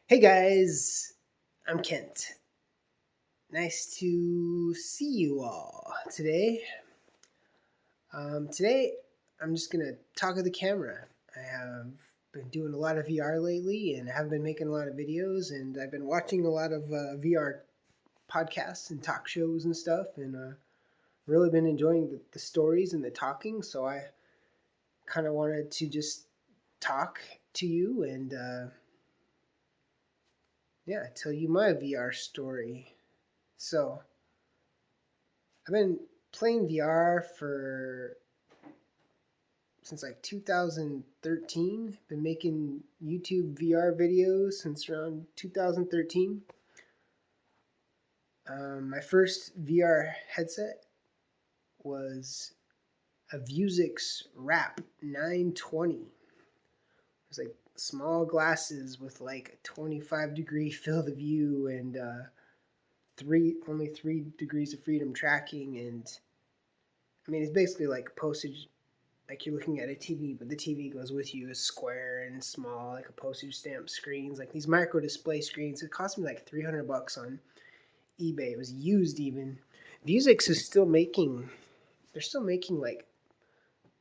Hey guys, I'm Kent. Nice to see you all today. Today, I'm just gonna talk to the camera. I have been doing a lot of VR lately, and I have been making a lot of videos, and I've been watching a lot of VR podcasts and talk shows and stuff, and really been enjoying the stories and the talking. So I kind of wanted to just talk to you and tell you my VR story. So I've been playing VR for since like 2013. Been making YouTube VR videos since around 2013. My first VR headset was a Vuzix Wrap 920. It was like small glasses with like a 25-degree field of view and only 3 degrees of freedom tracking, and I mean it's basically like postage, like you're looking at a TV, but the TV goes with you. It's square and small, like a postage stamp screens, like these micro display screens. It cost me like $300 on eBay. It was used even. Vuzix is still making. They're still making like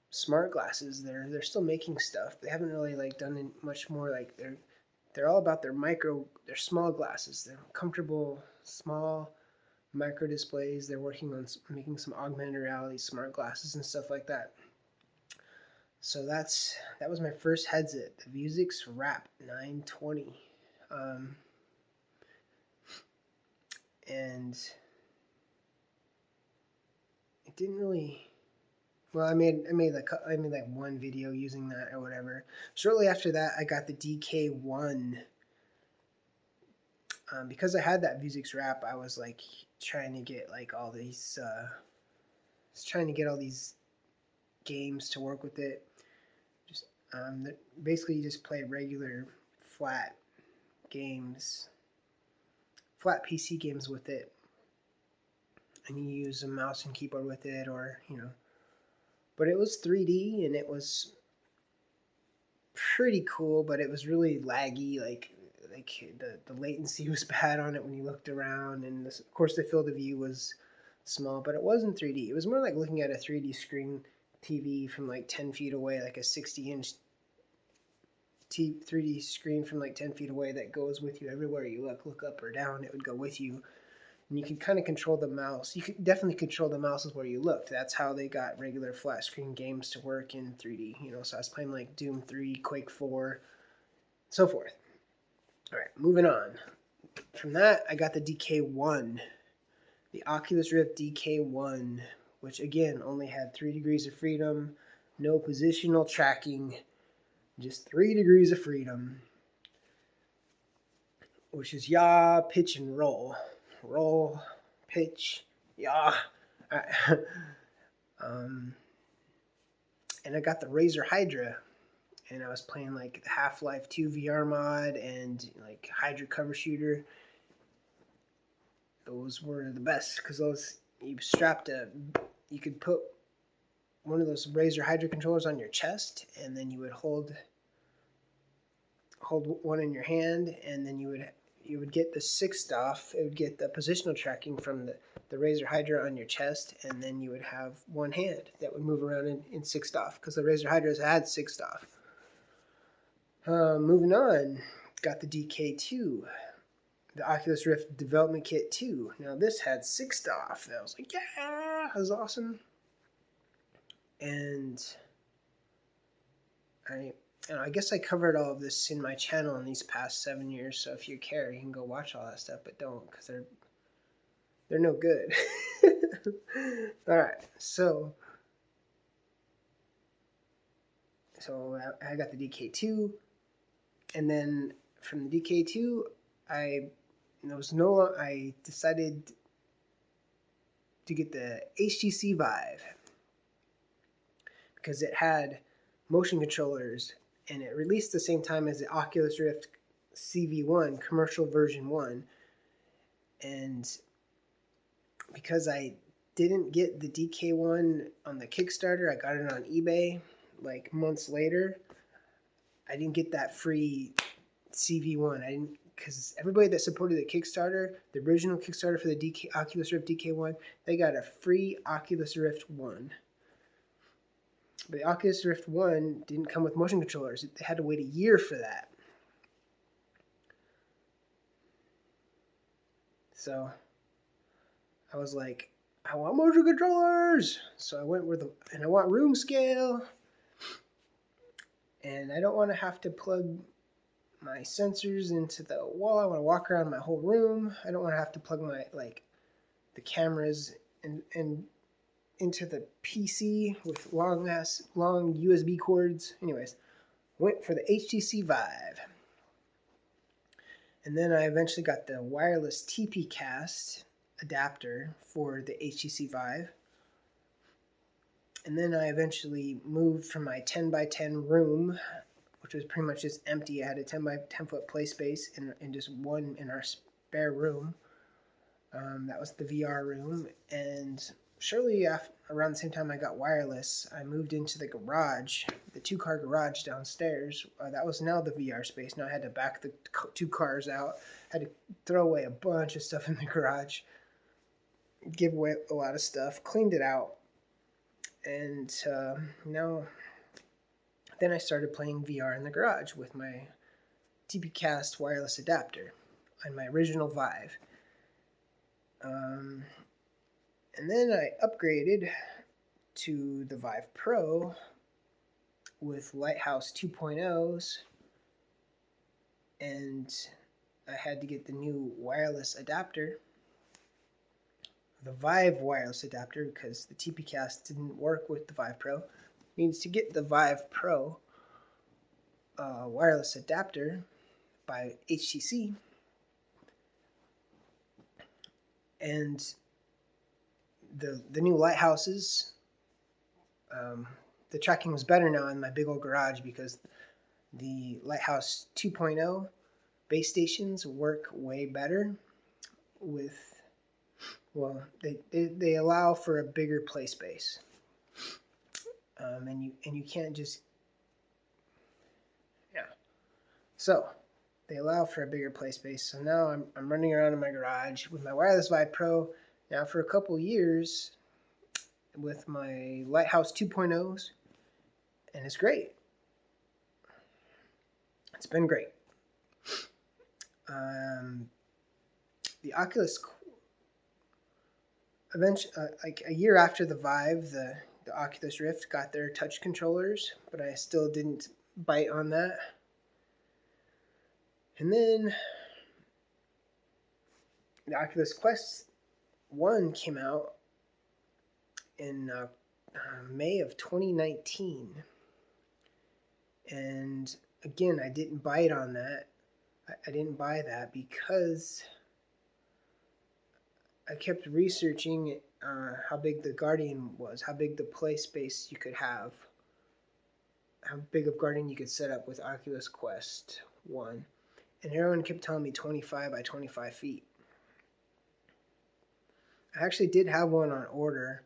smart glasses. They're still making stuff. They haven't really like done much more. Like they're all about their small glasses. They're comfortable, small micro displays. They're working on making some augmented reality smart glasses and stuff like that. So that was my first headset, the Vuzix Wrap 920, and it didn't really. Well, I made like one video using that or whatever. Shortly after that, I got the DK1. Because I had that Vuzix Wrap, I was like trying to get like all these, trying to get all these games to work with it. Just basically you just play regular flat games, flat PC games with it, and you use a mouse and keyboard with it, or But it was 3D and it was pretty cool, but it was really laggy. Like the latency was bad on it when you looked around, and of course the field of view was small, but it wasn't 3D. It was more like looking at a 3D screen TV from like 10 feet away, like a 60-inch 3D screen from like 10 feet away that goes with you everywhere you look up or down, it would go with you. And you could kind of control the mouse. You could definitely control the mouses where you looked. That's how they got regular flat screen games to work in 3D. So I was playing like Doom 3, Quake 4, so forth. All right, moving on. From that, I got the DK1, the Oculus Rift DK1, which again only had 3 degrees of freedom, no positional tracking, just 3 degrees of freedom, which is yaw, pitch, and roll. Roll, pitch, yaw. um, and I got the Razer Hydra, and I was playing like the Half-Life 2 VR mod and like Hydra cover shooter. Those were the best because you could put one of those Razer Hydra controllers on your chest, and then you would hold one in your hand, and then you would get the sixth off. It would get the positional tracking from the Razer Hydra on your chest, and then you would have one hand that would move around in sixth off because the Razer Hydras had sixth off. Moving on, got the DK2, the Oculus Rift Development Kit 2. Now this had sixth off. I was like, yeah, that was awesome. And I guess I covered all of this in my channel in these past 7 years. So if you care, you can go watch all that stuff, but don't, because they're no good. All right, so I got the DK2, and then from the DK2, I decided to get the HTC Vive because it had motion controllers, and it released the same time as the Oculus Rift CV1 commercial version 1. And because I didn't get the DK1 on the Kickstarter, I got it on eBay like months later. I didn't get that free CV1. I didn't because everybody that supported the Kickstarter, the original Kickstarter for the Oculus Rift DK1, they got a free Oculus Rift 1. But the Oculus Rift 1 didn't come with motion controllers. They had to wait a year for that. So I was like, I want motion controllers. So I went and I want room scale. And I don't want to have to plug my sensors into the wall. I want to walk around my whole room. I don't want to have to plug my, the cameras and into the PC with long USB cords. Anyways, went for the HTC Vive. And then I eventually got the wireless TP Cast adapter for the HTC Vive. And then I eventually moved from my 10 by 10 room, which was pretty much just empty. I had a 10 by 10 foot play space and just one in our spare room. That was the VR room. And shortly around the same time I got wireless, I moved into the garage, the 2-car garage downstairs. That was now the VR space. Now I had to back the 2 cars out. Had to throw away a bunch of stuff in the garage, give away a lot of stuff, cleaned it out. And now, then I started playing VR in the garage with my TPcast wireless adapter on my original Vive. And then I upgraded to the Vive Pro with Lighthouse 2.0s, and I had to get the new wireless adapter, the Vive wireless adapter, because the TPcast didn't work with the Vive Pro. Means to get the Vive Pro wireless adapter by HTC, and the new lighthouses, the tracking was better now in my big old garage because the Lighthouse 2.0 base stations work way better with, well, they allow for a bigger play space, and you can't just, yeah. So they allow for a bigger play space. So now I'm running around in my garage with my wireless Vive Pro now for a couple years with my Lighthouse 2.0s, and it's great. It's been great. The Oculus, eventually, like a year after the Vive, the Oculus Rift got their touch controllers, but I still didn't bite on that. And then the Oculus Quest 1 came out in May of 2019. And again, I didn't bite on that. I didn't buy that because I kept researching how big the Guardian was, how big the play space you could have, how big of Guardian you could set up with Oculus Quest 1. And everyone kept telling me 25 by 25 feet. I actually did have one on order,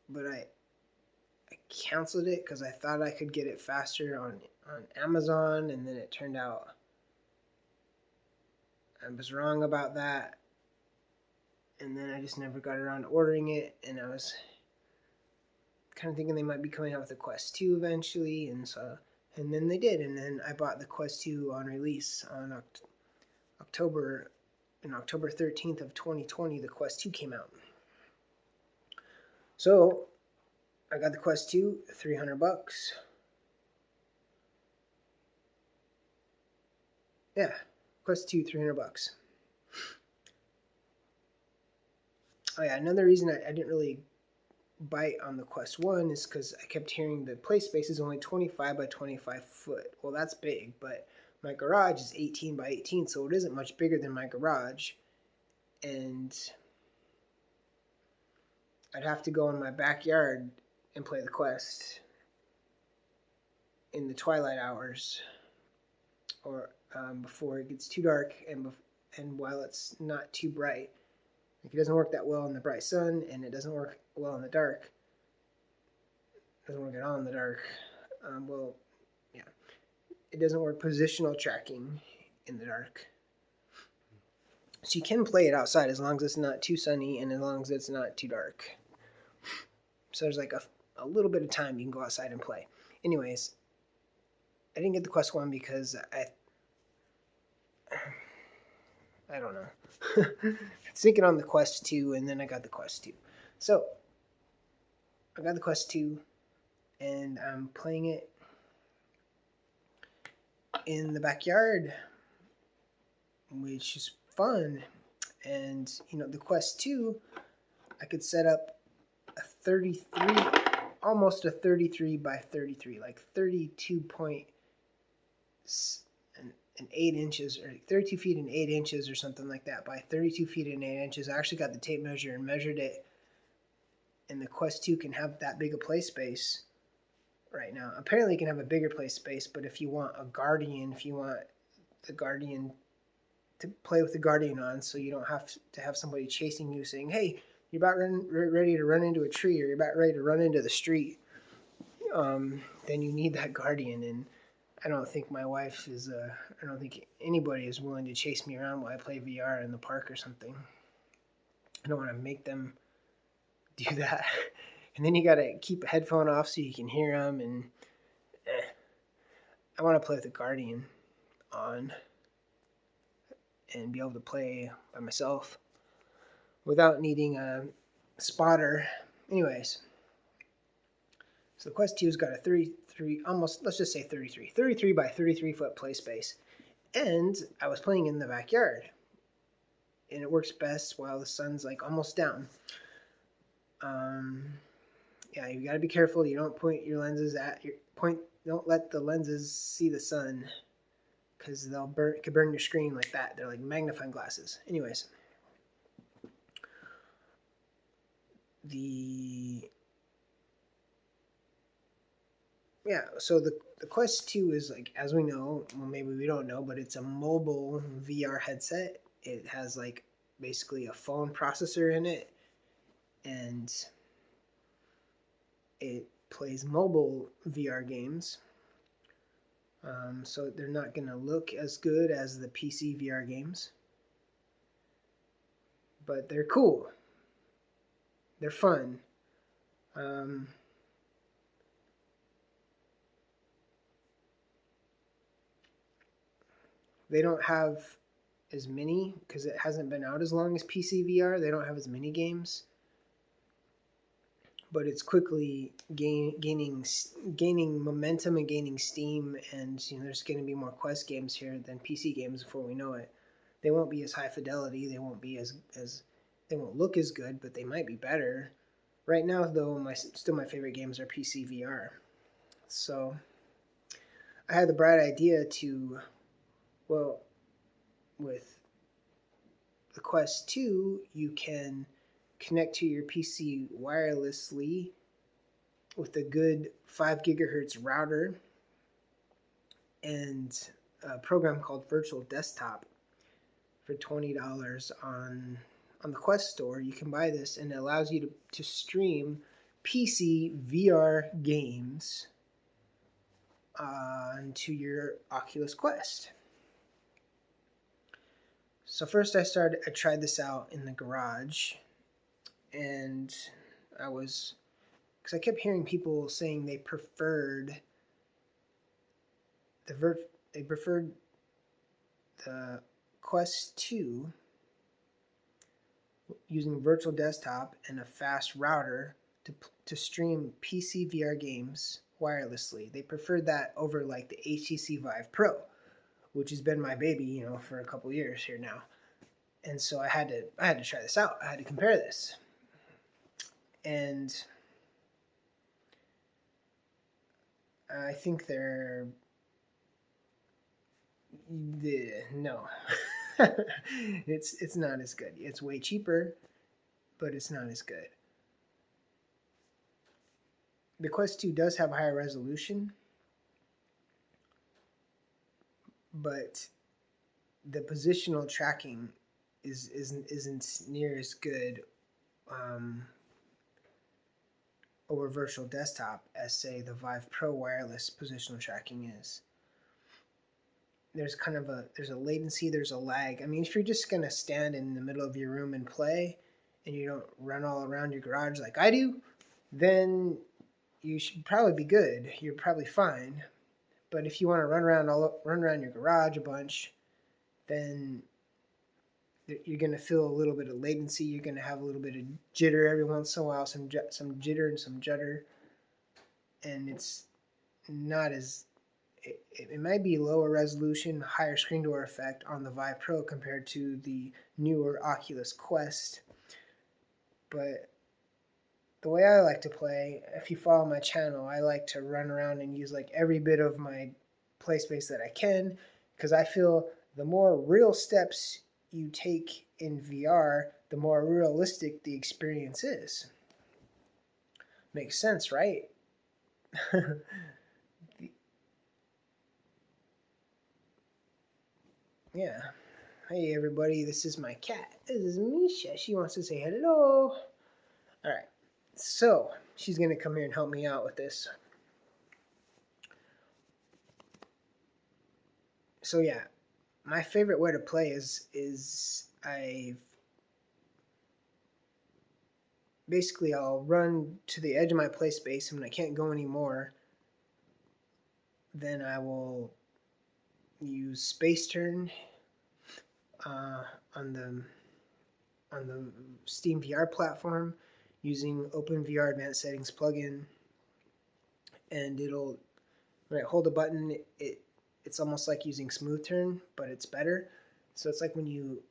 but I canceled it because I thought I could get it faster on Amazon, and then it turned out I was wrong about that. And then I just never got around to ordering it, and I was kind of thinking they might be coming out with the Quest 2 eventually, and then they did, and then I bought the Quest 2 on release on October 13th of 2020. The Quest 2 came out. So I got the Quest 2, $300. Yeah, Quest 2, $300. Oh yeah, another reason I didn't really bite on the Quest 1 is because I kept hearing the play space is only 25 by 25 foot. Well, that's big, but my garage is 18 by 18, so it isn't much bigger than my garage. And I'd have to go in my backyard and play the Quest in the twilight hours, or before it gets too dark and while it's not too bright. Like, it doesn't work that well in the bright sun, and it doesn't work well in the dark. It doesn't work at all in the dark. Well, yeah. It doesn't work positional tracking in the dark. So you can play it outside as long as it's not too sunny and as long as it's not too dark. So there's like a little bit of time you can go outside and play. Anyways, I didn't get the Quest 1 because I don't know. I was thinking on the Quest 2 and then I got the Quest 2. So I got the Quest 2 and I'm playing it in the backyard, which is fun. And the Quest 2, I could set up a 33, almost a 33 by 33, like 32.8 inches, or 32 feet and 8 inches or something like that, by 32 feet and 8 inches. I actually got the tape measure and measured it, and the Quest 2 can have that big a play space right now. Apparently it can have a bigger play space, but if you want a Guardian, if you want the Guardian to play with the Guardian on, so you don't have to have somebody chasing you saying, hey, you're about ready to run into a tree, or you're about ready to run into the street, then you need that Guardian. And I don't think my wife is, I don't think anybody is willing to chase me around while I play VR in the park or something. I don't want to make them do that. And then you got to keep a headphone off so you can hear them. And I want to play with the Guardian on and be able to play by myself without needing a spotter. Anyways, so the Quest 2's got a 33, almost, let's just say 33 by 33 foot play space. And I was playing in the backyard. And it works best while the sun's like almost down. Yeah, you gotta be careful. You don't point your lenses at your point. Don't let the lenses see the sun, because it could burn your screen like that. They're like magnifying glasses. Anyways, so the Quest 2 is, like, as we know, well, maybe we don't know, but it's a mobile VR headset. It has like basically a phone processor in it, and it plays mobile VR games. So they're not going to look as good as the PC VR games, but they're cool. They're fun. They don't have as many, because it hasn't been out as long as PC VR. They don't have as many games, but it's quickly gaining momentum and gaining steam. And there's going to be more Quest games here than PC games before we know it. They won't be as high fidelity. They won't be they won't look as good, but they might be better. Right now, though, still my favorite games are PC VR. So I had the bright idea to, with the Quest 2, you can connect to your PC wirelessly with a good 5 gigahertz router and a program called Virtual Desktop for $20 on the Quest store. You can buy this, and it allows you to stream PC VR games onto your Oculus Quest. So first I tried this out in the garage, and because I kept hearing people saying they preferred the Quest 2 using Virtual Desktop and a fast router to stream PC VR games wirelessly. They preferred that over like the HTC Vive Pro, which has been my baby, for a couple years here now. And so I had to try this out. I had to compare this. And I think no. It's not as good. It's way cheaper, but it's not as good. The Quest 2 does have higher resolution, but the positional tracking isn't near as good over Virtual Desktop as, say, the Vive Pro wireless positional tracking is. there's a latency, there's a lag. I mean, if you're just gonna stand in the middle of your room and play, and you don't run all around your garage like I do, then you should probably be good. You're probably fine. But if you want to run around your garage a bunch, then you're going to feel a little bit of latency. You're going to have a little bit of jitter every once in a while, some jitter and some judder, and it's not as it might be lower resolution, higher screen door effect on the Vive Pro compared to the newer Oculus Quest. But the way I like to play, if you follow my channel, I like to run around and use like every bit of my play space that I can, because I feel the more real steps you take in VR, the more realistic the experience is. Makes sense, right? Yeah. Hey everybody, this is my cat. This is Misha. She wants to say hello. Alright, so she's going to come here and help me out with this. So yeah, my favorite way to play is I'll run to the edge of my play space, and when I can't go anymore, then I will use space turn on the Steam VR platform using OpenVR Advanced Settings plugin, and when I hold a button, it's almost like using smooth turn, but it's better. So it's like when you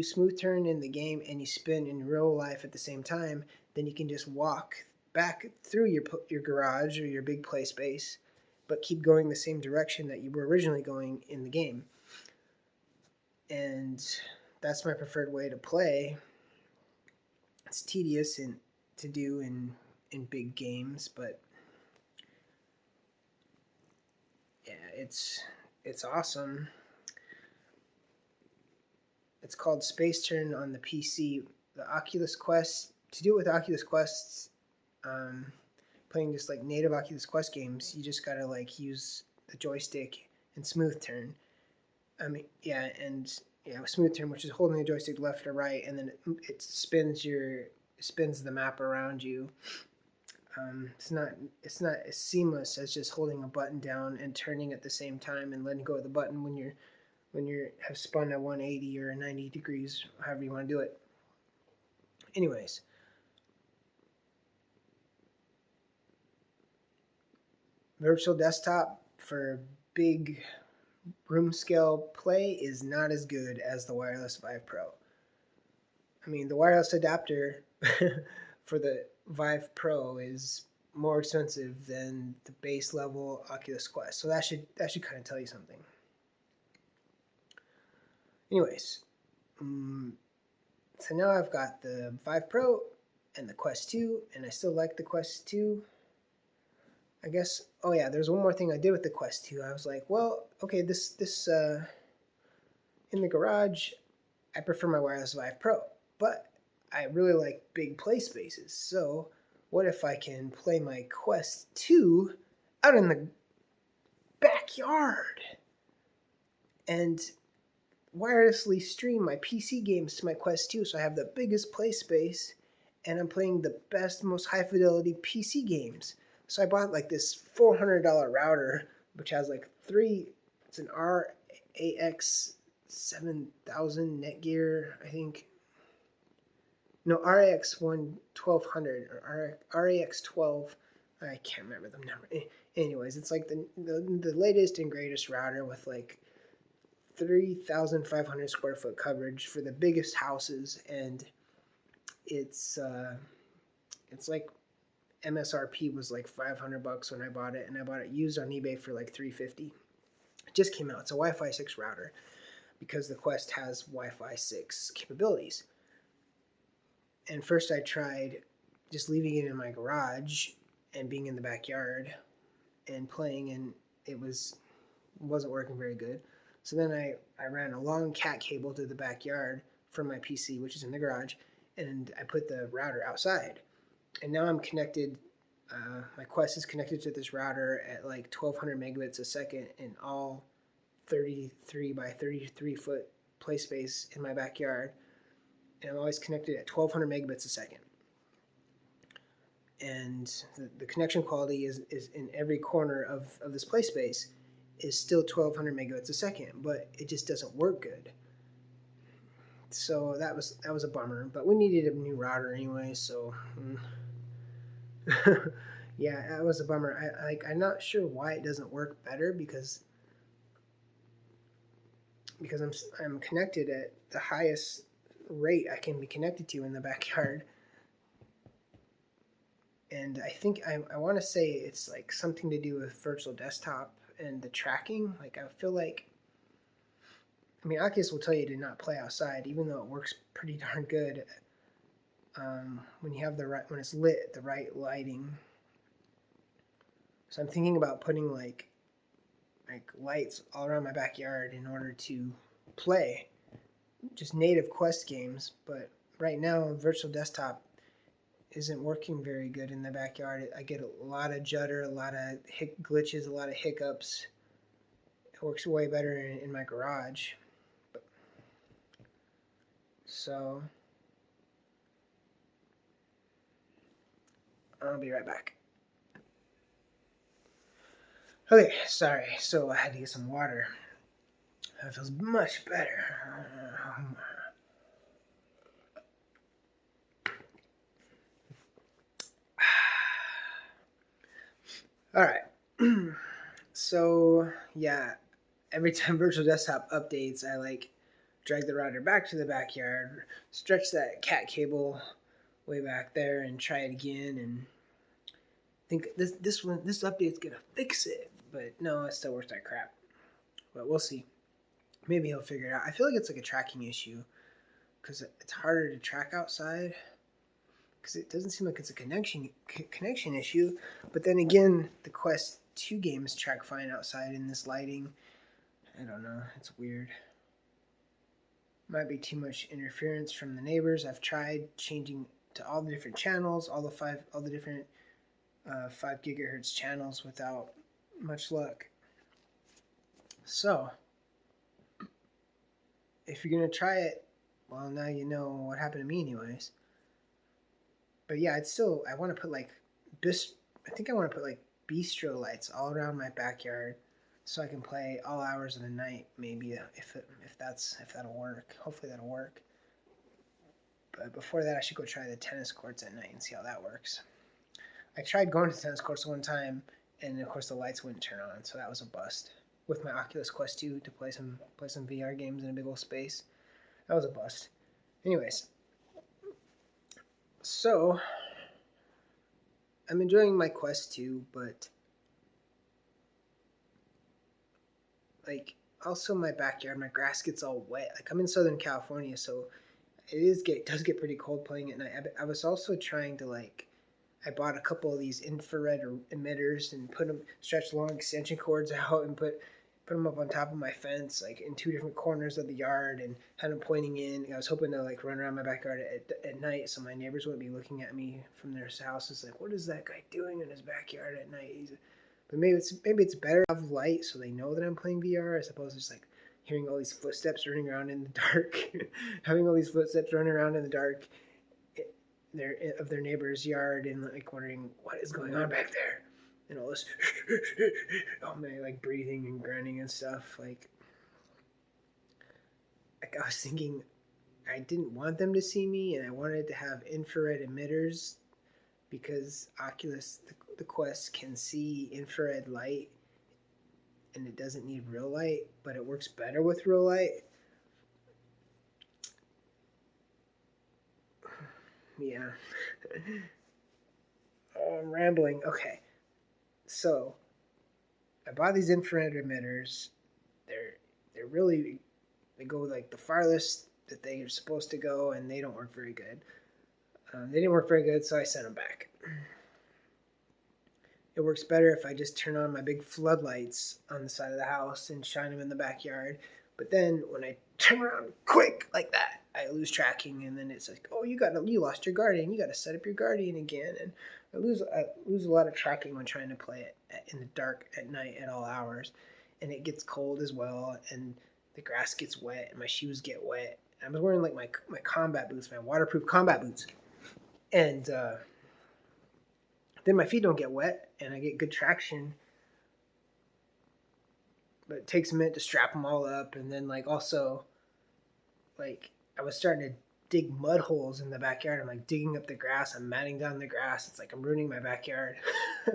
smooth turn in the game and you spin in real life at the same time, then you can just walk back through your garage or your big play space, but keep going the same direction that you were originally going in the game. And that's my preferred way to play. It's tedious to do in big games, but yeah, it's awesome. It's called Space Turn on the PC. The Oculus Quest, to do it with Oculus Quests, playing just like native Oculus Quest games, you just gotta like use the joystick and smooth turn. Smooth turn, which is holding the joystick left or right, and then it spins the map around you. It's not as seamless as just holding a button down and turning at the same time and letting go of the button when you have spun at 180 or 90 degrees, however you want to do it. Anyways, virtual desktop for big room scale play is not as good as the wireless Vive Pro. I mean, the wireless adapter for the Vive Pro is more expensive than the base level Oculus Quest, so that should kind of tell you something. Anyways, so now I've got the Vive Pro and the Quest 2, and I still like the Quest 2. I guess, oh yeah, there's one more thing I did with the Quest 2. I was like, well, okay, this in the garage, I prefer my wireless Vive Pro, but I really like big play spaces. So what if I can play my Quest 2 out in the backyard and wirelessly stream my PC games to my Quest 2, so I have the biggest play space and I'm playing the best, most high fidelity PC games. So I bought like this $400 router, which has like it's an RAX 7000 Netgear, I think. No, RAX 1200 or RAX 12. I can't remember the number. Anyways, it's like the latest and greatest router with like 3,500 square foot coverage for the biggest houses, and it's like MSRP was like $500 when I bought it, and I bought it used on eBay for like $350. It just came out. It's a Wi-Fi 6 router because the Quest has Wi-Fi 6 capabilities. And first I tried just leaving it in my garage and being in the backyard and playing, and it wasn't working very good. So then I ran a long cat cable to the backyard from my PC, which is in the garage, and I put the router outside. And now I'm connected, my Quest is connected to this router at like 1200 megabits a second in all 33 by 33 foot play space in my backyard, and I'm always connected at 1200 megabits a second. And the connection quality is in every corner of this play space is still 1200 megabits a second, but it just doesn't work good. So that was a bummer, but we needed a new router anyway, so yeah, that was a bummer. I'm not sure why it doesn't work better, because I'm connected at the highest rate I can be connected to in the backyard. And I think I want to say it's like something to do with virtual desktop and the tracking. Like, I feel like, I mean, Oculus will tell you to not play outside, even though it works pretty darn good when you have when it's lit, the right lighting. So I'm thinking about putting like lights all around my backyard in order to play just native Quest games. But right now, virtual desktop isn't working very good in the backyard. I get a lot of judder, a lot of glitches, a lot of hiccups. It works way better in my garage. So I'll be right back. Okay, sorry. So I had to get some water. That feels much better. All right. So yeah, every time virtual desktop updates, I like drag the router back to the backyard, stretch that cat cable way back there, and try it again, and think this update's gonna fix it. But no, it still works like crap. But we'll see. Maybe he'll figure it out. I feel like it's like a tracking issue, because it's harder to track outside, because it doesn't seem like it's a connection issue. But then again, the Quest 2 games track fine outside in this lighting. I don't know. It's weird. Might be too much interference from the neighbors. I've tried changing to all the different channels, all the different 5 gigahertz channels without much luck. So, if you're gonna try it, well, now you know what happened to me, anyways. But yeah, I want to put like bistro lights all around my backyard, so I can play all hours of the night. Maybe if that'll work. Hopefully that'll work. But before that, I should go try the tennis courts at night and see how that works. I tried going to tennis courts one time, and of course the lights wouldn't turn on, so that was a bust. With my Oculus Quest 2 to play some VR games in a big old space, that was a bust. Anyways, so I'm enjoying my Quest 2, but like also my backyard, my grass gets all wet. Like, I'm in Southern California, so it does get pretty cold playing at night. I was also trying to I bought a couple of these infrared emitters and stretched long extension cords out and put them up on top of my fence, like in 2 different corners of the yard, and had them pointing in. I was hoping to run around my backyard at night, so my neighbors wouldn't be looking at me from their houses like, what is that guy doing in his backyard at night? But maybe it's better to have light so they know that I'm playing VR, as opposed to just hearing all these footsteps running around in the dark, having all these footsteps running around in the dark of their neighbor's yard, and wondering what is going on back there, and all this oh man, breathing and grunting and stuff. I was thinking I didn't want them to see me, and I wanted to have infrared emitters, because Oculus, the Quest, can see infrared light, and it doesn't need real light, but it works better with real light. Yeah. I'm rambling. Okay. So, I bought these infrared emitters. They're really, they go the farthest that they are supposed to go, and they don't work very good. They didn't work very good, so I sent them back. It works better if I just turn on my big floodlights on the side of the house and shine them in the backyard. But then when I turn around quick like that, I lose tracking, and then it's like, oh, you lost your Guardian. You got to set up your Guardian again, and I lose a lot of tracking when trying to play it in the dark at night at all hours. and it gets cold as well, and the grass gets wet, and my shoes get wet. I was wearing like my combat boots, my waterproof combat boots, and then my feet don't get wet, and I get good traction. But it takes a minute to strap them all up, and then like also, like I was starting to dig mud holes in the backyard. I'm like digging up the grass. I'm matting down the grass. It's like I'm ruining my backyard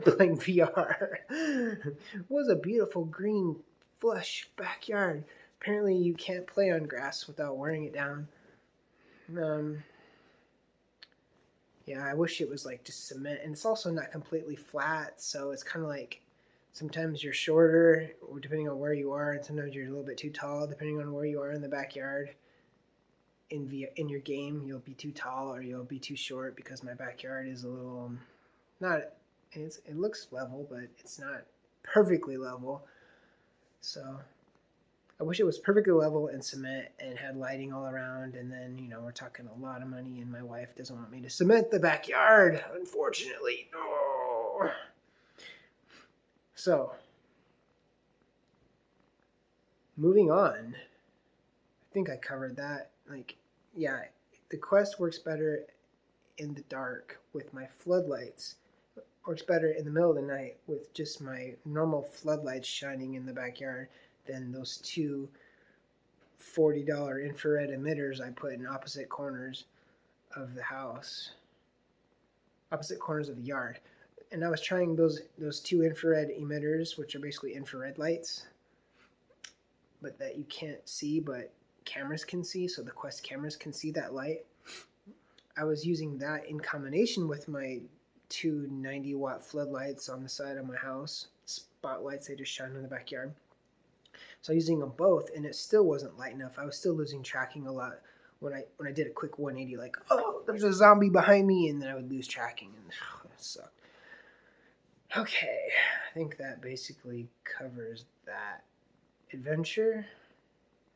playing VR. It was a beautiful green, flush backyard. Apparently, you can't play on grass without wearing it down. Yeah, I wish it was like just cement, and it's also not completely flat, so it's kind of like sometimes you're shorter, depending on where you are, and sometimes you're a little bit too tall, depending on where you are in the backyard. In your game, you'll be too tall or you'll be too short, because my backyard is a little not. It looks level, but it's not perfectly level. So I wish it was perfectly level and cement and had lighting all around. And then, we're talking a lot of money, and my wife doesn't want me to cement the backyard, unfortunately. Oh. So, moving on. I think I covered that. Yeah, the Quest works better in the dark with my floodlights. Works better in the middle of the night with just my normal floodlights shining in the backyard than those two $40 infrared emitters I put in opposite corners of the house, opposite corners of the yard. And I was trying those two infrared emitters, which are basically infrared lights, but that you can't see, but cameras can see, so the Quest cameras can see that light. I was using that in combination with my two 90-watt floodlights on the side of my house, spotlights, they just shine in the backyard. So I was using them both, and it still wasn't light enough. I was still losing tracking a lot when I did a quick 180, like, oh, there's a zombie behind me, and then I would lose tracking, and it sucked. Okay, I think that basically covers that adventure.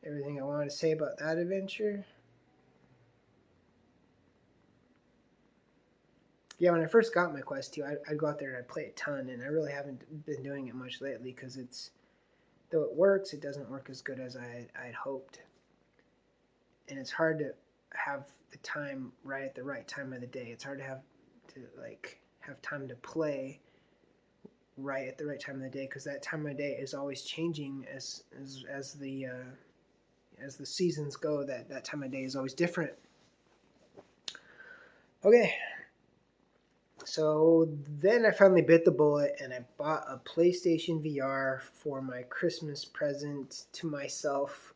Everything I wanted to say about that adventure. Yeah, when I first got my Quest 2, I'd go out there and I'd play a ton, and I really haven't been doing it much lately because though it works, it doesn't work as good as I'd hoped. And it's hard to have the time right at the right time of the day. It's hard to have time to play right at the right time of the day, because that time of the day is always changing as the seasons go. That time of day is always different. Okay. So then I finally bit the bullet, and I bought a PlayStation VR for my Christmas present to myself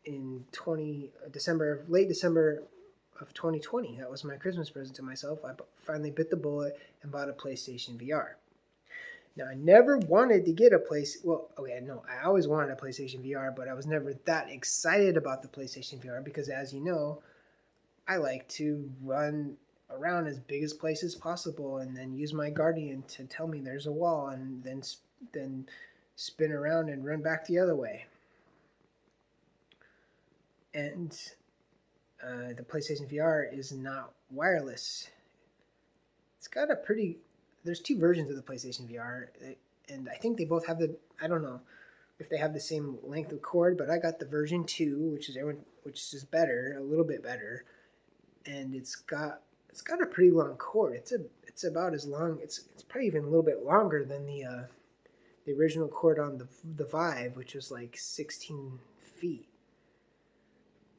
in late December of 2020. That was my Christmas present to myself. I finally bit the bullet and bought a PlayStation VR. Now, I never wanted to get I always wanted a PlayStation VR, but I was never that excited about the PlayStation VR because, as you know, I like to run around as big as places possible and then use my Guardian to tell me there's a wall, and then spin around and run back the other way. And the PlayStation VR is not wireless. It's got there's two versions of the PlayStation VR, and I think they both have I don't know if they have the same length of cord, but I got the version 2, which is better, a little bit better. And it's got a pretty long cord. It's about as long. It's probably even a little bit longer than the original cord on the Vive, which was like 16 feet.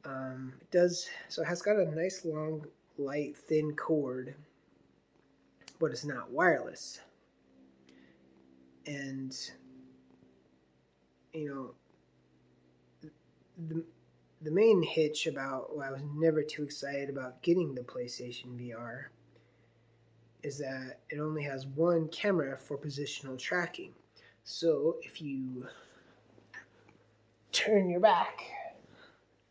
It has got a nice long, light, thin cord, but it's not wireless. And the main hitch about why I was never too excited about getting the PlayStation VR is that it only has one camera for positional tracking. So if you turn your back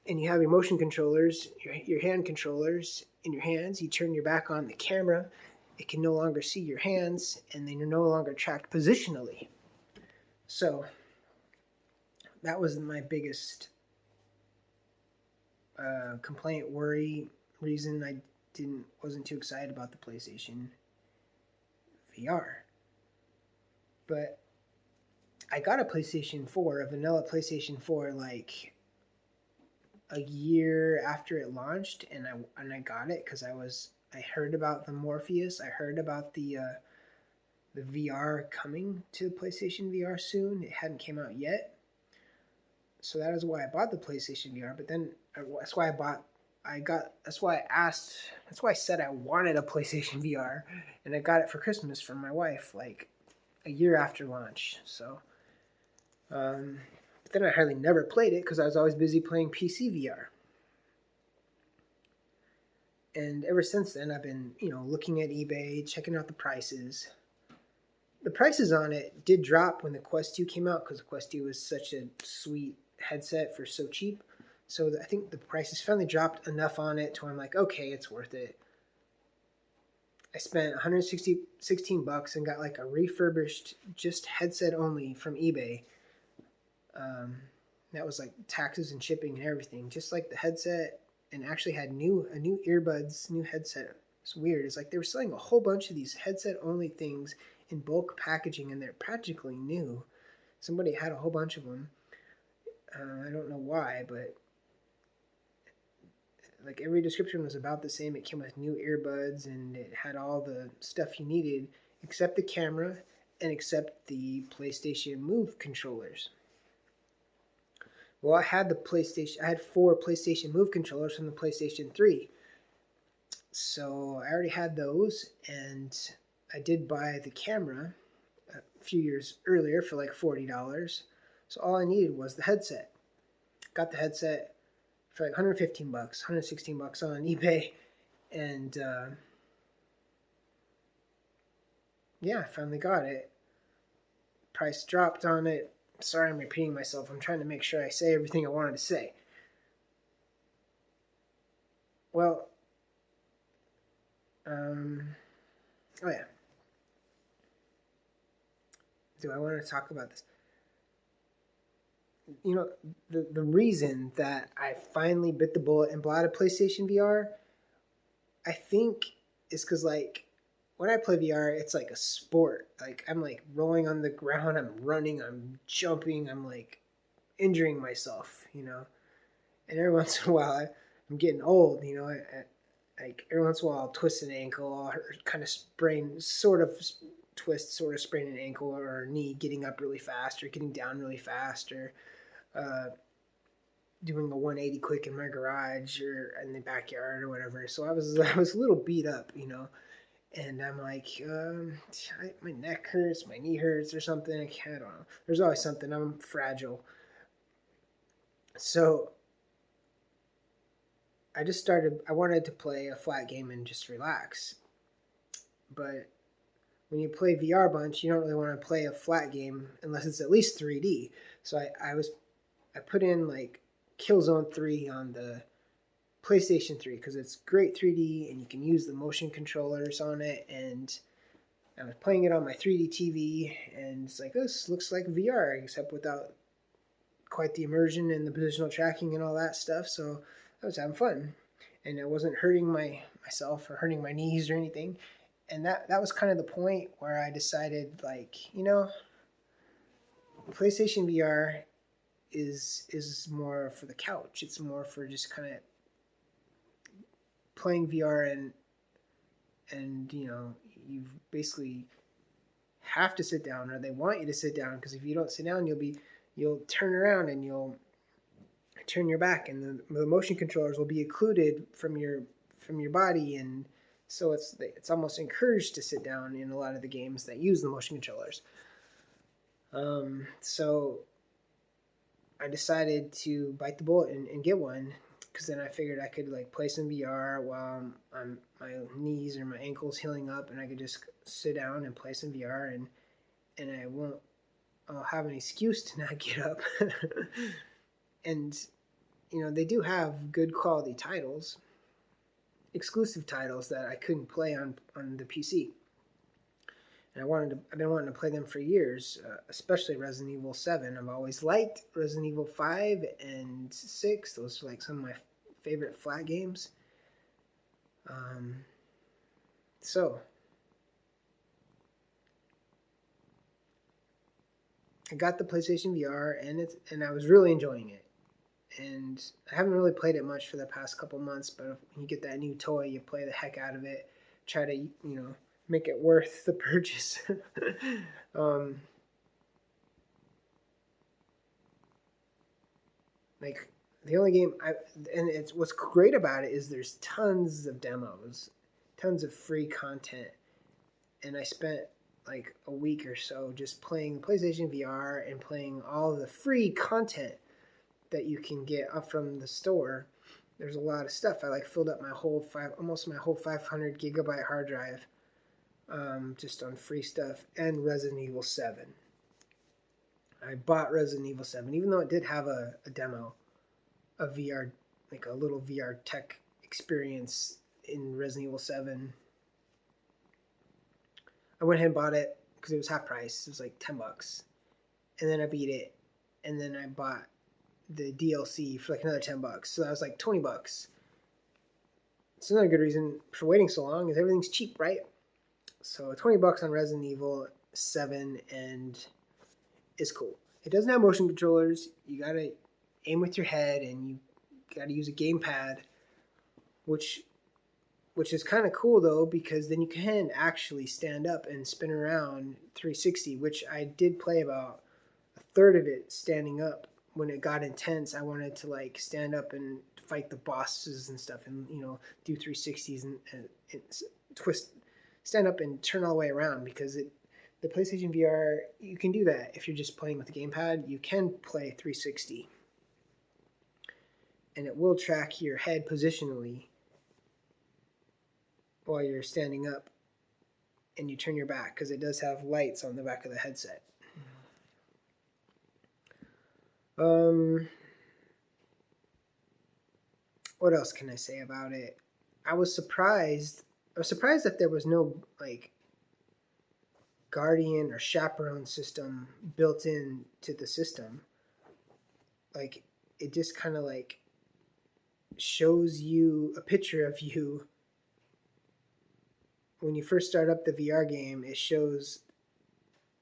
and you have your motion controllers, your hand controllers in your hands, you turn your back on the camera, it can no longer see your hands, and then you're no longer tracked positionally. So that was my biggest complaint, worry, reason I wasn't too excited about the PlayStation VR. But I got a PlayStation 4, a vanilla PlayStation 4, like a year after it launched, and I got it because I heard about the Morpheus. I heard about the VR coming to the PlayStation VR soon. It hadn't came out yet, so that is why I bought the PlayStation VR. But then that's why that's why I asked. That's why I said I wanted a PlayStation VR, and I got it for Christmas from my wife, like a year after launch. So, but then I hardly never played it because I was always busy playing PC VR. And ever since then, I've been, looking at eBay, checking out the prices. The prices on it did drop when the Quest 2 came out because the Quest 2 was such a sweet headset for so cheap. So I think the prices finally dropped enough on it to where I'm like, okay, it's worth it. I spent $116 and got like a refurbished, just headset only from eBay. That was like taxes and shipping and everything, just like the headset, and actually had a new earbuds, new headset. It's weird. It's like they were selling a whole bunch of these headset only things in bulk packaging, and they're practically new. Somebody had a whole bunch of them. I don't know why, but like every description was about the same. It came with new earbuds, and it had all the stuff you needed except the camera and except the PlayStation Move controllers. Well, I had 4 PlayStation Move controllers from the PlayStation 3. So I already had those, and I did buy the camera a few years earlier for like $40. So all I needed was the headset. Got the headset for like $115, $116 on eBay, and yeah, I finally got it. Price dropped on it. Sorry, I'm repeating myself. I'm trying to make sure I say everything I wanted to say. Well, oh yeah. Do I want to talk about this? The reason that I finally bit the bullet and bought a PlayStation VR, I think, is because like when I play VR, it's like a sport. Like I'm like rolling on the ground, I'm running, I'm jumping, I'm like injuring myself, And every once in a while, I'm getting old, like every once in a while, I'll twist an ankle, or kind of sprain an ankle or a knee, getting up really fast or getting down really fast, or doing a 180 quick in my garage or in the backyard or whatever. So I was a little beat up, and I'm like, my neck hurts, my knee hurts or something. I don't know. There's always something. I'm fragile. So I wanted to play a flat game and just relax. But when you play VR a bunch, you don't really want to play a flat game unless it's at least 3D. So I put in like Killzone 3 on the PlayStation 3 because it's great 3D and you can use the motion controllers on it, and I was playing it on my 3D TV, and it's like, this looks like VR except without quite the immersion and the positional tracking and all that stuff. So I was having fun, and it wasn't hurting myself or hurting my knees or anything. And that was kind of the point where I decided, like, PlayStation VR is more for the couch. It's more for just kind of playing VR, and you basically have to sit down, or they want you to sit down, because if you don't sit down, you'll turn around and you'll turn your back, and the motion controllers will be occluded from your body, and so it's almost encouraged to sit down in a lot of the games that use the motion controllers. So I decided to bite the bullet and get one, because then I figured I could like play some VR while my knees or my ankles healing up, and I could just sit down and play some VR, and I'll have an excuse to not get up. And they do have good quality titles, exclusive titles that I couldn't play on the PC. And I've been wanting to play them for years, especially Resident Evil 7. I've always liked Resident Evil 5 and 6. Those are like some of my favorite flat games. So I got the PlayStation VR, and I was really enjoying it. And I haven't really played it much for the past couple months, but when you get that new toy, you play the heck out of it. Try to, make it worth the purchase. um, like the only game and it's what's great about it is there's tons of demos, tons of free content, and I spent like a week or so just playing PlayStation VR and playing all the free content that you can get up from the store. There's a lot of stuff. I like filled up almost my whole 500 gigabyte hard drive, just on free stuff, and Resident Evil 7. I bought Resident Evil 7, even though it did have a demo, a VR, like a little VR tech experience in Resident Evil 7. I went ahead and bought it because it was half price. It was like $10. And then I beat it. And then I bought the DLC for like another $10. So that was like $20. It's another good reason for waiting so long is everything's cheap, right? So $20 on Resident Evil 7 and is cool. It doesn't have motion controllers. You gotta aim with your head and you gotta use a gamepad, which is kind of cool though, because then you can actually stand up and spin around 360, which I did play about a third of it standing up. When it got intense, I wanted to like stand up and fight the bosses and stuff, and do 360s and twist, stand up and turn all the way around, because the PlayStation VR, you can do that if you're just playing with the gamepad. You can play 360, and it will track your head positionally while you're standing up, and you turn your back because it does have lights on the back of the headset. What else can I say about it? I was surprised that there was no like Guardian or Chaperone system built in to the system. Like it just kind of like shows you a picture of you when you first start up the VR game. It shows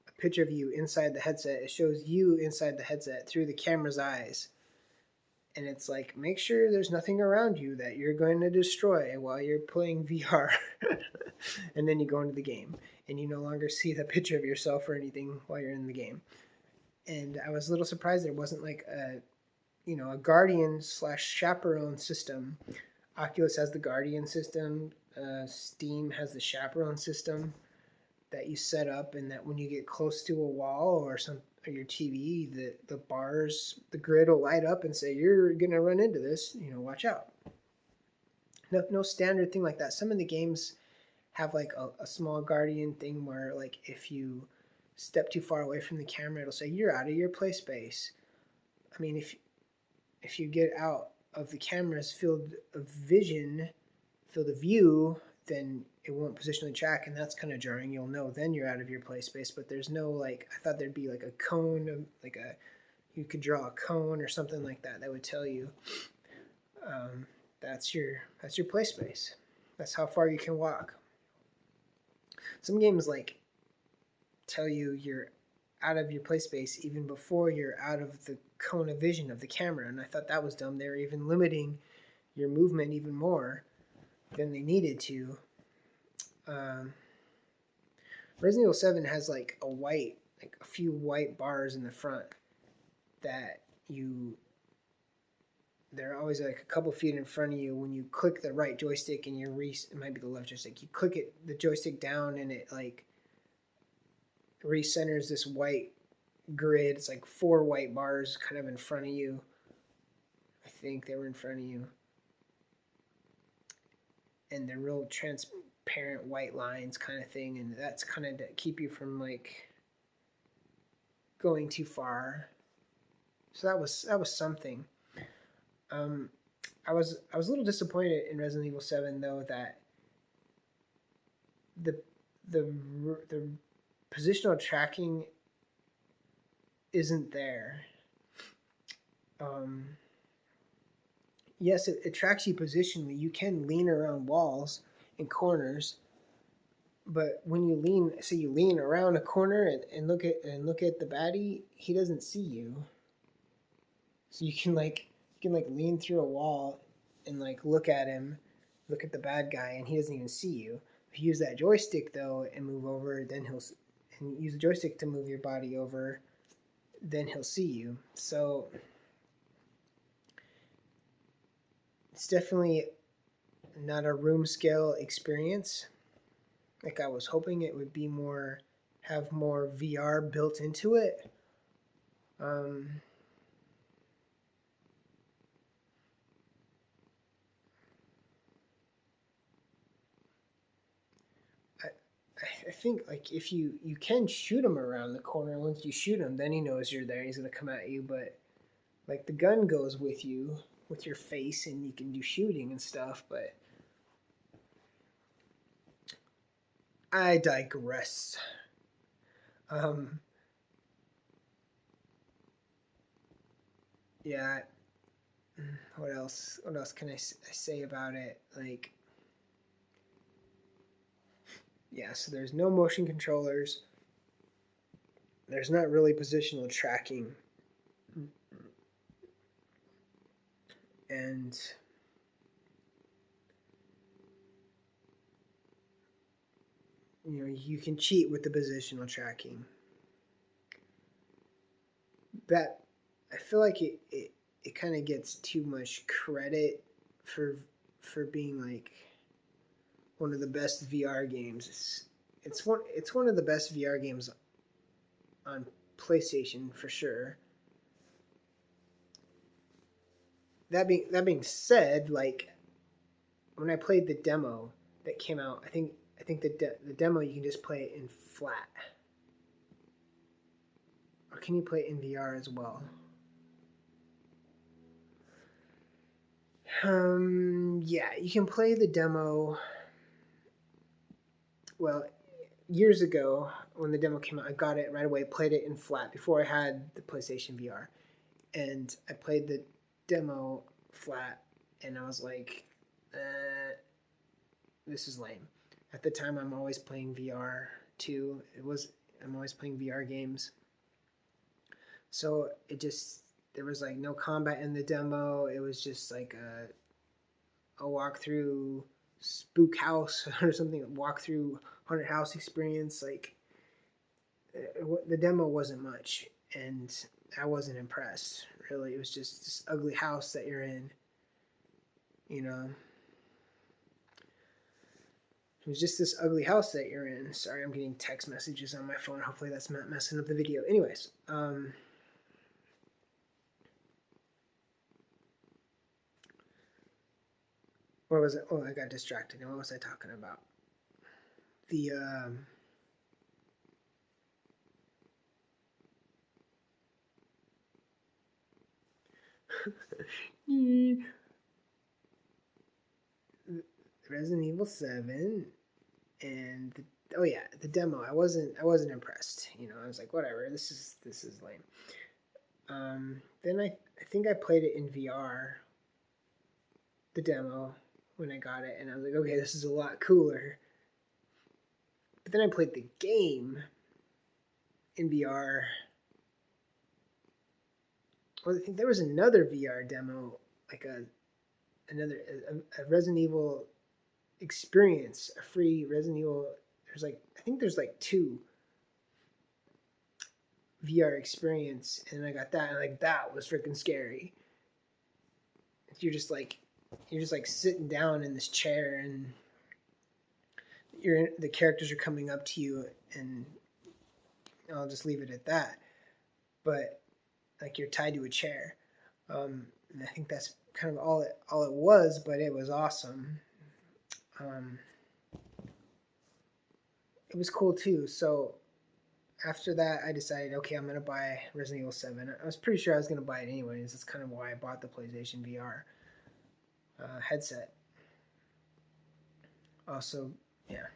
a picture of you inside the headset. It shows you inside the headset through the camera's eyes. And it's like, make sure there's nothing around you that you're going to destroy while you're playing VR. And then you go into the game and you no longer see the picture of yourself or anything while you're in the game. And I was a little surprised there wasn't like a Guardian / Chaperone system. Oculus has the Guardian system. Steam has the Chaperone system that you set up, and that when you get close to a wall or your TV, the bars, the grid will light up and say, you're going to run into this, watch out. No standard thing like that. Some of the games have like a small Guardian thing where like if you step too far away from the camera, it'll say you're out of your play space. I mean, if you get out of the camera's field of view, then it won't positionally track, and that's kind of jarring. You'll know then you're out of your play space, but there's no like, I thought there'd be like a cone, you could draw a cone or something like that would tell you that's your play space. That's how far you can walk. Some games like tell you you're out of your play space even before you're out of the cone of vision of the camera, and I thought that was dumb. They were even limiting your movement even more than they needed to. Resident Evil 7 has like a few white bars in the front that they're always like a couple feet in front of you. When you click the right joystick and it might be the left joystick, you click the joystick down and it like recenters this white grid. It's like 4 white bars kind of in front of you. I think they were in front of you. And they're real transparent white lines kind of thing, and that's kind of to keep you from like going too far. So that was something. I was a little disappointed in Resident Evil 7 though that the positional tracking isn't there. Yes, it tracks you positionally. You can lean around walls and corners, But when you lean around a corner and look at the baddie, he doesn't see you. So you can lean through a wall and like look at him, look at the bad guy, and he doesn't even see you. If you use that joystick though and move over, then and use the joystick to move your body over, then he'll see you. So it's definitely not a room scale experience. Like I was hoping it would be have more VR built into it. I think like if you can shoot him around the corner, once you shoot him, then he knows you're there. He's gonna come at you, but like the gun goes with you, with your face, and you can do shooting and stuff. But I digress. Yeah. What else? What else can I say about it? Like, yeah. So there's no motion controllers. There's not really positional tracking. And you can cheat with the positional tracking. That I feel like it kind of gets too much credit for being like one of the best VR games. It's one of the best VR games on PlayStation for sure. That being said, like when I played the demo that came out, I think the demo you can just play it in flat, or can you play it in VR as well? Yeah, you can play the demo. Well, years ago when the demo came out, I got it right away, played it in flat before I had the PlayStation VR, and I played the demo flat, and I was like, this is lame. At the time, I'm always playing VR too. I'm always playing VR games, so there was like no combat in the demo. It was just like a walk through spook house or something, a walk through haunted house experience. Like the demo wasn't much, and I wasn't impressed really. It was just this ugly house that you're in, you know. It was just this ugly house that you're in. Sorry, I'm getting text messages on my phone. Hopefully that's not messing up the video. Anyways, what was it? Oh, I got distracted. What was I talking about? The Resident Evil 7 and the demo. I wasn't impressed. I was like, whatever. This is lame. Then I think I played it in VR, the demo, when I got it, and I was like, okay, this is a lot cooler. But then I played the game in VR. Well, I think there was another VR demo, like a Resident Evil experience, a free Resident Evil. I think there's like 2 VR experience, and I got that, and like that was freaking scary. You're just like sitting down in this chair, and the characters are coming up to you, and I'll just leave it at that. But like you're tied to a chair, and I think that's kind of all it was, but it was awesome. It was cool too. So after that, I decided, okay, I'm gonna buy Resident Evil 7. I was pretty sure I was gonna buy it anyways. That's kind of why I bought the PlayStation VR headset. Also, yeah.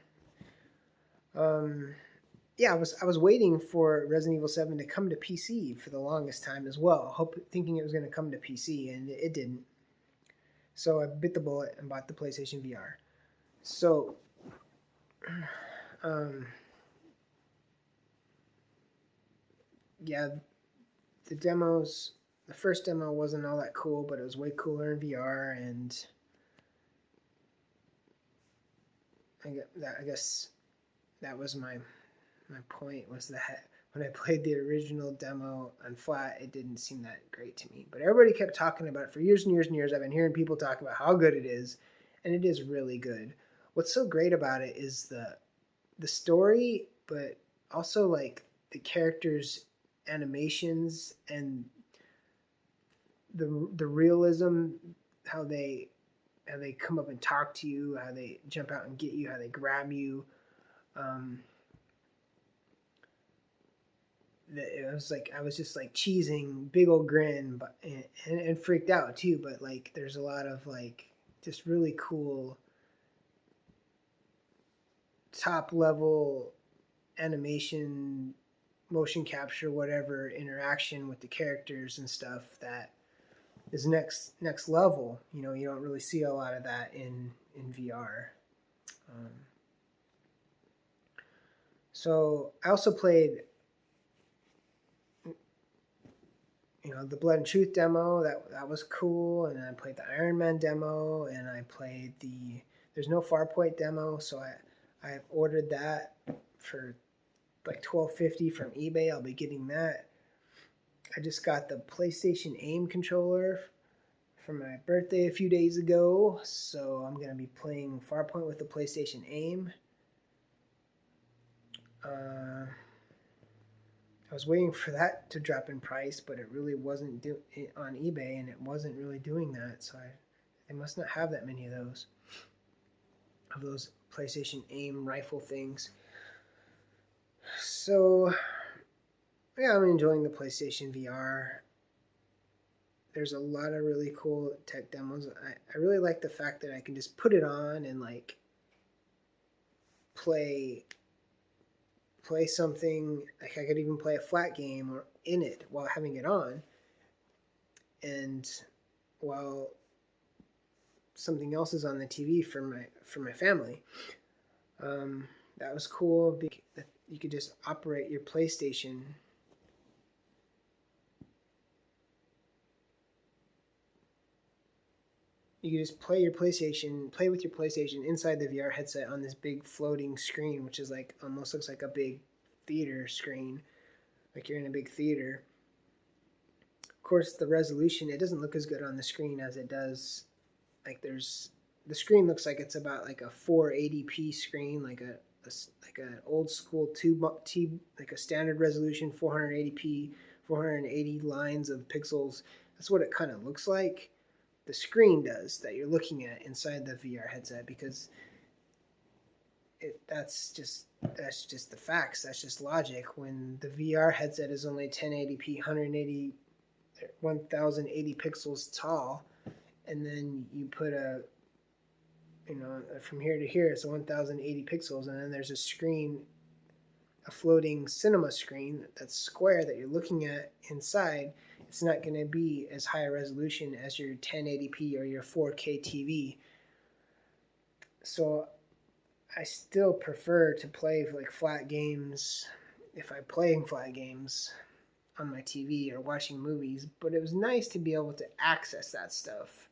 Yeah, I was waiting for Resident Evil 7 to come to PC for the longest time as well, thinking it was going to come to PC, and it didn't. So I bit the bullet and bought the PlayStation VR. So Um, yeah, the first demo wasn't all that cool, but it was way cooler in VR, and I guess that was my point, was that when I played the original demo on flat, it didn't seem that great to me. But everybody kept talking about it for years and years and years. I've been hearing people talk about how good it is, and it is really good. What's so great about it is the story, but also like the characters' animations and the realism, how they come up and talk to you, how they jump out and get you, how they grab you. Um, it was like I was just like cheesing, big old grin, but and freaked out too. But like, there's a lot of like just really cool top level animation, motion capture, whatever interaction with the characters and stuff that is next level. You know, you don't really see a lot of that in VR. Um, so I also played, the Blood and Truth demo. That was cool, and then I played the Iron Man demo, and I played there's no Farpoint demo, so I ordered that for like $12.50 from eBay. I'll be getting that. I just got the PlayStation Aim controller for my birthday a few days ago, so I'm gonna be playing Farpoint with the PlayStation Aim. I was waiting for that to drop in price, but it really wasn't on eBay, and it wasn't really doing that. So they must not have that many of those PlayStation Aim rifle things. So yeah, I'm enjoying the PlayStation VR. There's a lot of really cool tech demos. I really like the fact that I can just put it on and like play something. Like, I could even play a flat game or in it while having it on, and while something else is on the TV for my family. That was cool. You could just operate your PlayStation. You could just play with your PlayStation inside the VR headset on this big floating screen, which is like almost looks like a big theater screen, like you're in a big theater. Of course, the resolution, it doesn't look as good on the screen as it does. Like, the screen looks like it's about like a 480p screen, like an old school like a standard resolution 480p, 480 lines of pixels. That's what it kind of looks like. The screen does, that you're looking at inside the VR headset, because that's just the facts. That's just logic. When the VR headset is only 1080p, 1080 pixels tall, and then you put from here to here, it's 1080 pixels, and then there's a screen, a floating cinema screen that's square that you're looking at inside. It's not going to be as high a resolution as your 1080p or your 4K TV. So I still prefer to play like flat games if I'm playing flat games on my TV or watching movies, but it was nice to be able to access that stuff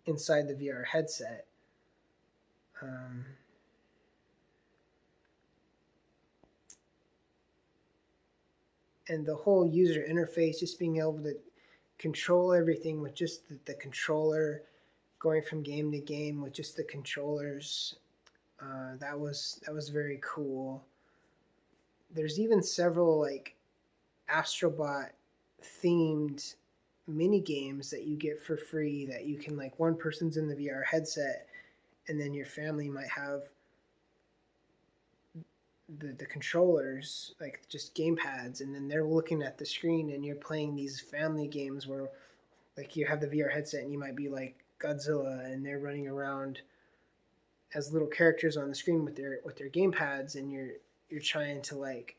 inside the VR headset. And the whole user interface, just being able to control everything with just the controller, going from game to game with just the controllers, that was very cool. There's even several like Astrobot themed mini games that you get for free, that you can, like, one person's in the VR headset, and then your family might have the controllers, like just game pads, and then they're looking at the screen, and you're playing these family games where, like, you have the VR headset and you might be like Godzilla, and they're running around as little characters on the screen with their game pads, and you're trying to like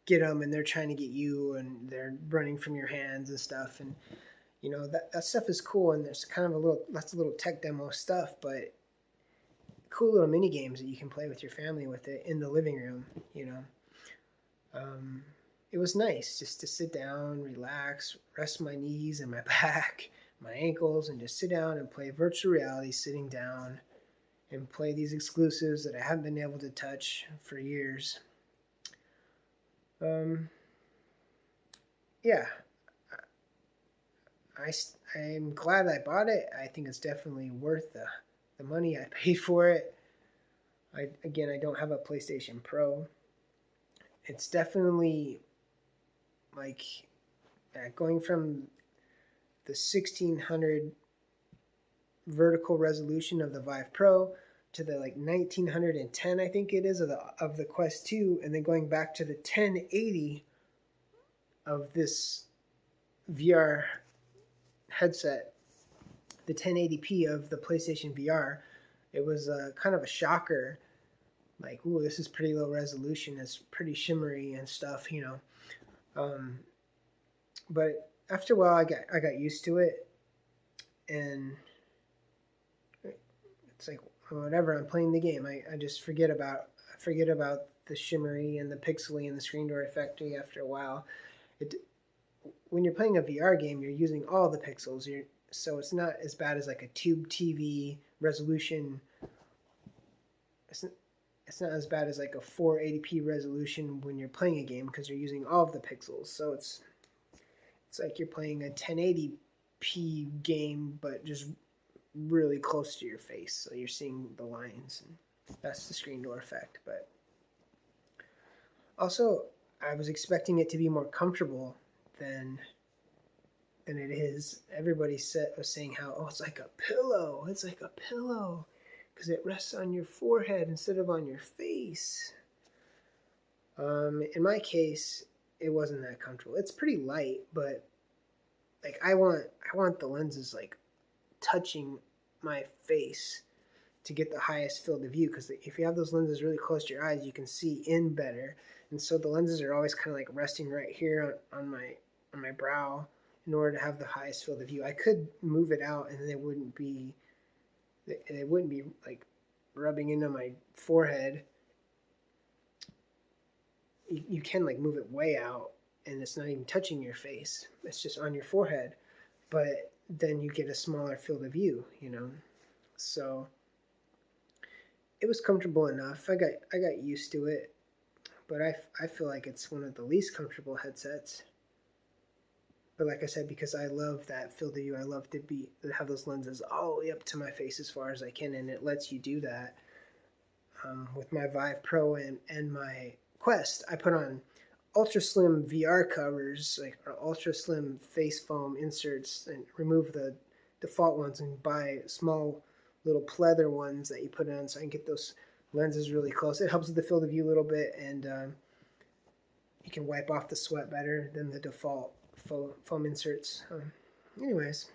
get them, and they're trying to get you, and they're running from your hands and stuff. And that stuff is cool, and there's kind of lots of little tech demo stuff, but cool little mini games that you can play with your family with it in the living room. It was nice just to sit down, relax, rest my knees and my back, my ankles, and just sit down and play virtual reality sitting down and play these exclusives that I haven't been able to touch for years. Yeah, I'm glad I bought it. I think it's definitely worth the money I paid for it. I don't have a PlayStation Pro. It's definitely like going from the 1600 vertical resolution of the Vive Pro to the 1910, I think it is, of the Quest 2, and then going back to the 1080 of this VR headset, the 1080p of the PlayStation VR. It was kind of a shocker. Like, ooh, this is pretty low resolution. It's pretty shimmery and stuff, But after a while, I got used to it, and it's like whatever. I'm playing the game. I just forget about the shimmery and the pixely and the screen door effect after a while. When you're playing a VR game, you're using all the pixels. So it's not as bad as like a tube TV resolution. It's not as bad as like a 480p resolution when you're playing a game because you're using all of the pixels. So it's like you're playing a 1080p game, but just really close to your face. So you're seeing the lines, and that's the screen door effect. But also, I was expecting it to be more comfortable than it is. Everybody was saying how, it's like a pillow. It's like a pillow because it rests on your forehead instead of on your face. In my case, it wasn't that comfortable. It's pretty light, but like I want the lenses like touching my face to get the highest field of view, because if you have those lenses really close to your eyes, you can see in better. And so the lenses are always kind of like resting right here on my brow in order to have the highest field of view. I could move it out and it wouldn't be like rubbing into my forehead. You can like move it way out and it's not even touching your face. It's just on your forehead. But then you get a smaller field of view, So it was comfortable enough. I got used to it, but I feel like it's one of the least comfortable headsets. But like I said, because I love that field of view, I love to have those lenses all the way up to my face as far as I can, and it lets you do that. With my Vive Pro and my Quest, I put on ultra slim VR covers, like ultra slim face foam inserts, and remove the default ones and buy small little pleather ones that you put on so I can get those lenses really close. It helps with the field of view a little bit, and you can wipe off the sweat better than the default foam inserts. Anyways,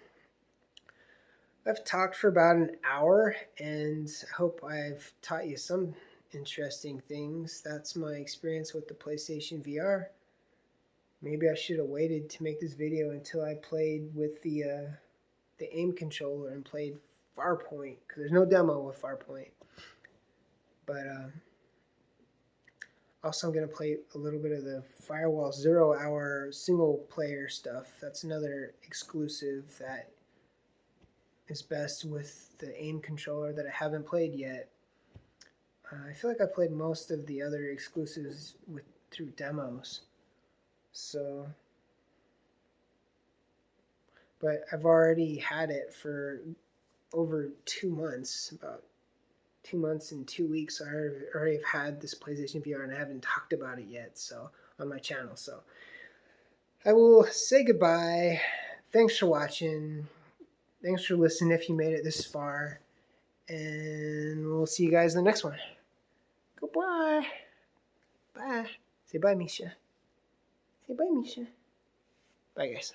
I've talked for about an hour, and I hope I've taught you some interesting things. That's my experience with the PlayStation VR. Maybe I should have waited to make this video until I played with the aim controller and played Farpoint, because there's no demo with Farpoint. But also I'm going to play a little bit of the Firewall 0 Hour single player stuff. That's another exclusive that is best with the aim controller that I haven't played yet. I feel like I played most of the other exclusives through demos. So, but I've already had it for over 2 months, about 2 months and 2 weeks. I already have had this PlayStation VR and I haven't talked about it yet, so on my channel. So I will say goodbye. Thanks for watching. Thanks for listening if you made it this far. And we'll see you guys in the next one. Goodbye. Bye. Say bye, Misha. Say bye, Misha. Bye, guys.